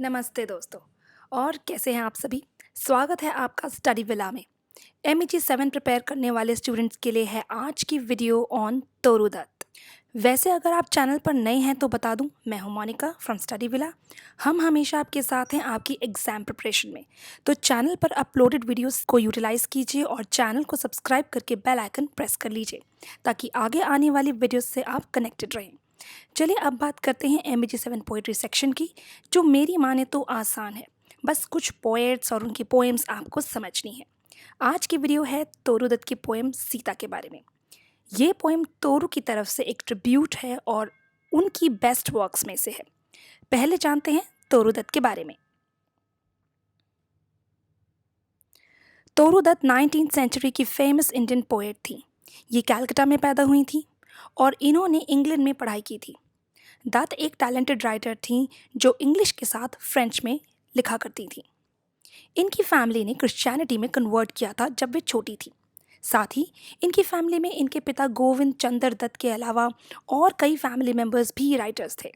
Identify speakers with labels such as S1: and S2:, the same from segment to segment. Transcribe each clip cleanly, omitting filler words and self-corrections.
S1: नमस्ते दोस्तों। और कैसे हैं आप सभी? स्वागत है आपका स्टडी विला में। MEG 7 प्रिपेयर करने वाले स्टूडेंट्स के लिए है आज की वीडियो ऑन तोरू दत्त। वैसे अगर आप चैनल पर नए हैं तो बता दूं, मैं हूं मोनिका फ्रॉम स्टडी विला। हम हमेशा आपके साथ हैं आपकी एग्जाम प्रिपरेशन में। तो चैनल पर अपलोडेड वीडियोस को यूटिलाइज कीजिए और चैनल को सब्सक्राइब करके बेल आइकन प्रेस कर लीजिए ताकि आगे आने वाली वीडियोस से आप कनेक्टेड रहें। चलिए अब बात करते हैं MEG 7 पोइट्री सेक्शन की, जो मेरी माने तो आसान है। बस कुछ पोएट्स और उनकी पोएम्स आपको समझनी है। आज की वीडियो है तोरू दत्त की पोएम सीता के बारे में। ये पोएम तोरू की तरफ से एक ट्रिब्यूट है और उनकी बेस्ट वर्क्स में से है। पहले जानते हैं तोरू दत्त के बारे में। तोरू दत्त 19th सेंचुरी की फेमस इंडियन पोएट थी। ये कलकत्ता में पैदा हुई थी और इन्होंने इंग्लैंड में पढ़ाई की थी। दत्त एक टैलेंटेड राइटर थी जो इंग्लिश के साथ फ्रेंच में लिखा करती थी। इनकी फैमिली ने क्रिश्चियनिटी में कन्वर्ट किया था जब वे छोटी थी। साथ ही इनकी फैमिली में इनके पिता गोविंद चंद्र दत्त के अलावा और कई फैमिली मेंबर्स भी राइटर्स थे।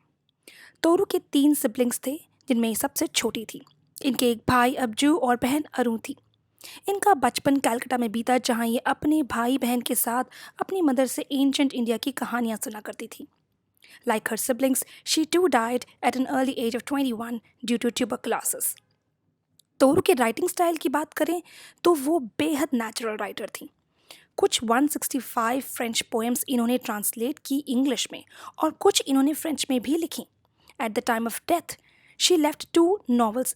S1: तोरू के 3 सिबलिंग्स थे, जिनमें ये सबसे छोटी थी। इनके एक भाई अब्जू और बहन अरू थी। इनका बचपन कलकत्ता में बीता, जहाँ ये अपने भाई बहन के साथ अपनी मदर से एंशंट इंडिया की कहानियाँ सुना करती थी। Like her siblings, she too died at an early age of 21 due to tuberculosis. तोरू के राइटिंग स्टाइल की बात करें तो वो बेहद नेचुरल राइटर थी। कुछ 165 फ्रेंच पोएम्स इन्होंने ट्रांसलेट की इंग्लिश में और कुछ इन्होंने फ्रेंच में भी लिखी। At the time of death she left 2 novels,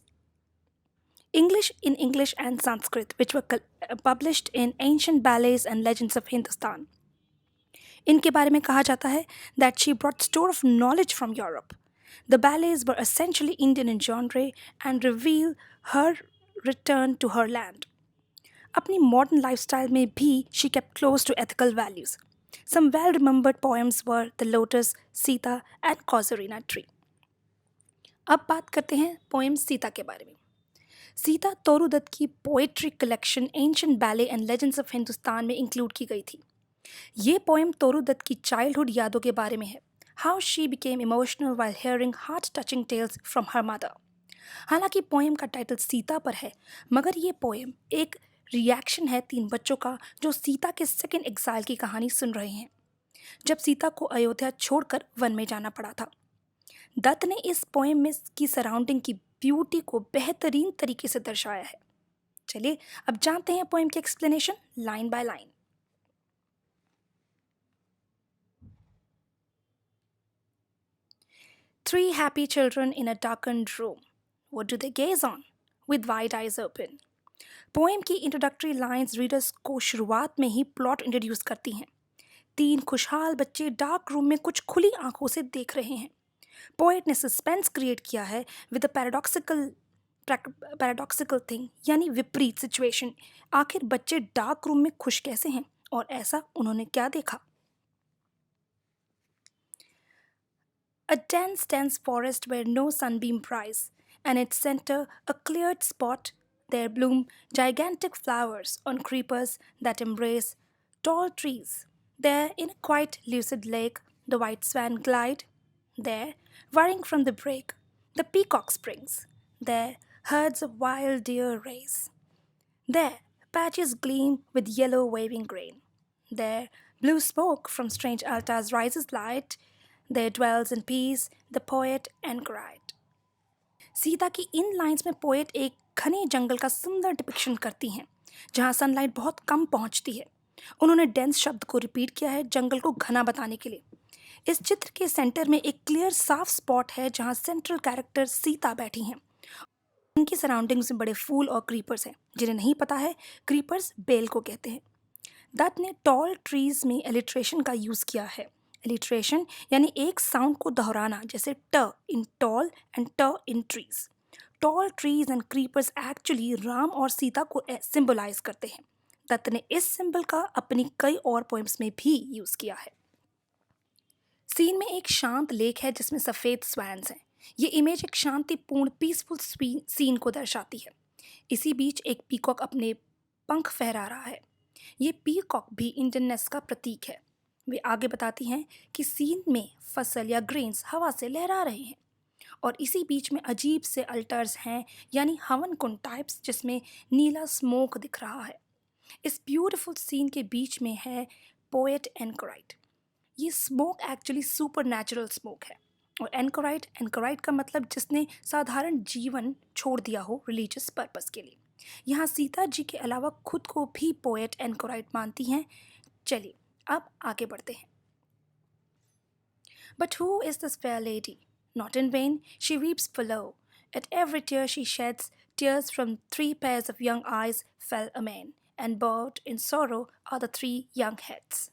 S1: English in English and Sanskrit, which were published in Ancient Ballads and Legends of Hindustan. इनके बारे में कहा जाता है that she brought store of knowledge from Europe. The ballets were essentially Indian in genre and reveal her return to her land. अपनी modern lifestyle में भी she kept close to ethical values. Some well-remembered poems were The Lotus, Sita and Casuarina Tree. अब बात करते हैं poem Sita के बारे में। सीता तोरू दत्त की poetry collection ancient ballet and legends of Hindustan में इंक्लूड की गई थी। ये पोएम तोरू दत्त की चाइल्डहुड यादों के बारे में है। How she became emotional while hearing heart touching tales from her mother. हालांकि पोएम का टाइटल सीता पर है, मगर ये पोएम एक रिएक्शन है 3 बच्चों का जो सीता के सेकेंड एग्जाइल की कहानी सुन रहे हैं, जब सीता को अयोध्या छोड़कर वन में जाना पड़ा था। दत्त ने इस पोएम में की सराउंडिंग की ब्यूटी को बेहतरीन तरीके से दर्शाया है। चलिए अब जानते हैं पोएम की explanation line by line. Three happy children in a darkened room. What do they gaze on? With wide eyes open. Poem की इंट्रोडक्टरी लाइंस रीडर्स को शुरुआत में ही प्लॉट इंट्रोड्यूस करती हैं। 3 खुशहाल बच्चे डार्क रूम में कुछ खुली आंखों से देख रहे हैं। पोएट ने सस्पेंस क्रिएट किया है विद अ पैराडॉक्सिकल थिंग, यानी विपरीत सिचुएशन। आखिर बच्चे डार्क रूम में खुश कैसे हैं और ऐसा उन्होंने क्या देखा? A dense forest where no sunbeam pries, and its center a cleared spot. There bloom gigantic flowers on creepers that embrace tall trees. There, in a quiet, lucid lake, the white swan glide. There, whirring from the brake, the peacock springs. There, herds of wild deer race. There, patches gleam with yellow waving grain. There, blue smoke from strange altars rises light. There dwells in peace the poet Anchorite. Sita की इन lines में poet एक घने जंगल का सुंदर depiction करती हैं, जहाँ sunlight बहुत कम पहुँचती है। उन्होंने डेंस शब्द को रिपीट किया है जंगल को घना बताने के लिए। इस चित्र के सेंटर में एक क्लियर साफ स्पॉट है जहाँ सेंट्रल कैरेक्टर सीता बैठी हैं। उनकी सराउंडिंग्स में बड़े फूल और क्रीपर्स हैं। जिन्हें नहीं पता है, क्रीपर्स बेल को कहते हैं। दत्त ने टॉल ट्रीज में एलिट्रेशन का यूज़ किया है। एलिट्रेशन यानी एक साउंड को दोहराना, जैसे ट इन टॉल एंड ट in trees. Tall trees and creepers actually Ram और सीता को सिंबलाइज करते हैं। दत्त ने इस सिंबल का अपनी कई और पोएम्स में भी यूज़ किया है। सीन में एक शांत लेक है जिसमें सफ़ेद स्वैन्स हैं। ये इमेज एक शांतिपूर्ण पीसफुल सीन को दर्शाती है। इसी बीच एक पीकॉक अपने पंख फहरा रहा है। ये पीकॉक भी इंडियननेस का प्रतीक है। वे आगे बताती हैं कि सीन में फसल या ग्रेन्स हवा से लहरा रहे हैं और इसी बीच में अजीब से अल्टर्स हैं, यानी हवन कुंड टाइप्स, जिसमें नीला स्मोक दिख रहा है। इस ब्यूटीफुल सीन के बीच में है पोएट एनकोराइट। ये smoke actually super natural smoke है। और एनकोराइट, एनकोराइट का मतलब जिसने साधारण जीवन छोड़ दिया हो रिलीजियस पर्पस के लिए। यहाँ सीता जी के अलावा खुद को भी पोएट एनकोराइट मानती हैं। चलिए अब आगे बढ़ते हैं। But who is this fair lady? Not in vain, she weeps below. At every tear she sheds, tears from 3 pairs of young eyes fell amain, and bowed in sorrow are the 3 young heads.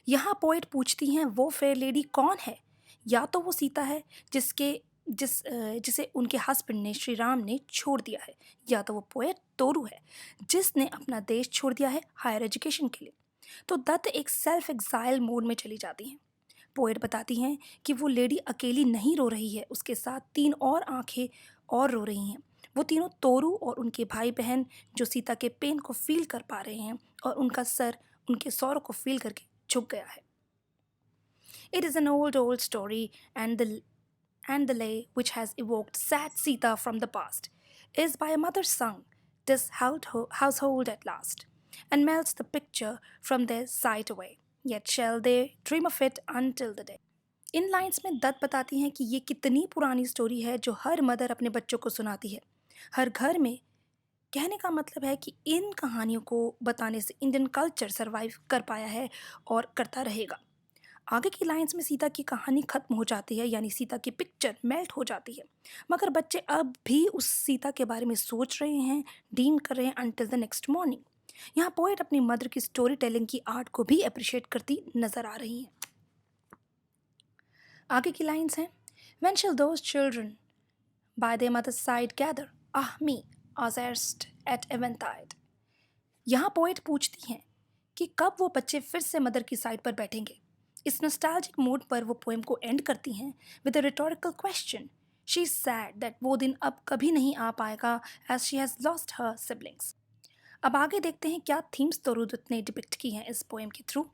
S1: यहाँ poet पूछती हैं वो fair lady कौन है। या तो वो सीता है जिसे उनके हस्बैंड ने, श्री राम ने छोड़ दिया है, या तो वो पोएट तोरू है जिसने अपना देश छोड़ दिया है हायर एजुकेशन के लिए। तो दत्त एक सेल्फ एग्जाइल मोड में चली जाती हैं। पोएट बताती हैं कि वो लेडी अकेली नहीं रो रही है, उसके साथ 3 और आंखें और रो रही हैं। वो तीनों तोरू और उनके भाई बहन जो सीता के पेन को फील कर पा रहे हैं, और उनका सर उनके सौरों को फील करके झुक गया है। It is an old story, and the lay which has evoked sad Sita from the past is by a mother's son, this household at last, and melts the picture from their sight away. Yet shall they dream of it until the day. In lines में दत्त बताती हैं कि ये कितनी पुरानी story है जो her mother अपने बच्चों को सुनाती है हर घर में। कहने का मतलब है कि इन कहानियों को बताने से इंडियन कल्चर सरवाइव कर पाया है और करता रहेगा। आगे की लाइन्स में सीता की कहानी खत्म हो जाती है, यानी सीता की पिक्चर मेल्ट हो जाती है, मगर बच्चे अब भी उस सीता के बारे में सोच रहे हैं, ड्रीम कर रहे हैं अंटिल द नेक्स्ट मॉर्निंग। यहाँ पोएट अपनी मदर की स्टोरी टेलिंग की आर्ट को भी अप्रिशिएट करती नजर आ रही हैं। आगे की लाइन्स हैं, When shall those children by their mother's side gather? Ah me, as erst at eventide. यहाँ पोएट पूछती हैं कि कब वो बच्चे फिर से मदर की साइड पर बैठेंगे। इस नॉस्टैल्जिक मूड पर वो पोएम को एंड करती हैं with a rhetorical question. She is sad that वो दिन अब कभी नहीं आ पाएगा as she has lost her siblings. अब आगे देखते हैं क्या थीम्स तोरूदत्त ने डिपिक्ट की हैं इस पोएम के थ्रू।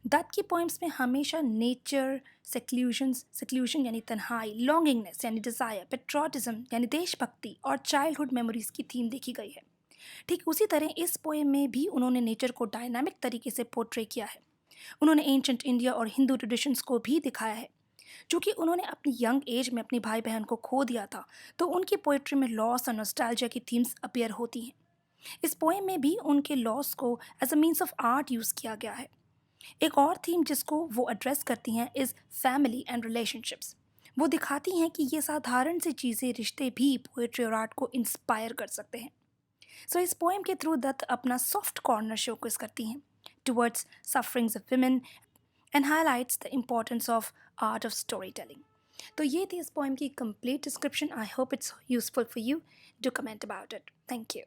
S1: दत्त की पोएम्स में हमेशा नेचर, सेक्लूजन यानी तन्हाई, लॉन्गिंगनेस यानी डिज़ायर, पेट्रोटिज्म यानी देशभक्ति और चाइल्डहुड मेमोरीज की थीम देखी गई है। ठीक उसी तरह इस पोएम में भी उन्होंने नेचर को डायनामिक तरीके से पोर्ट्रे किया है। उन्होंने एंशंट इंडिया और हिंदू ट्रेडिशंस को भी दिखाया है। जो कि उन्होंने अपनी यंग एज में अपने भाई बहन को खो दिया था, तो उनकी पोइट्री में लॉस और नॉस्टैल्जिया की थीम्स अपीयर होती हैं। इस पोएम में भी उनके लॉस को as a means of art use किया गया है। एक और थीम जिसको वो एड्रेस करती हैं इज़ फैमिली एंड रिलेशनशिप्स। वो दिखाती हैं कि ये साधारण सी चीज़ें, रिश्ते भी पोएट्री और आर्ट को इंस्पायर कर सकते हैं। सो इस पोएम के थ्रू दत्त अपना सॉफ्ट कॉर्नर शोकेस करती हैं towards sufferings of women and highlights the importance of art of story telling. तो ये थी इस पोएम की complete description. I hope it's useful for you. Do comment about it. Thank you.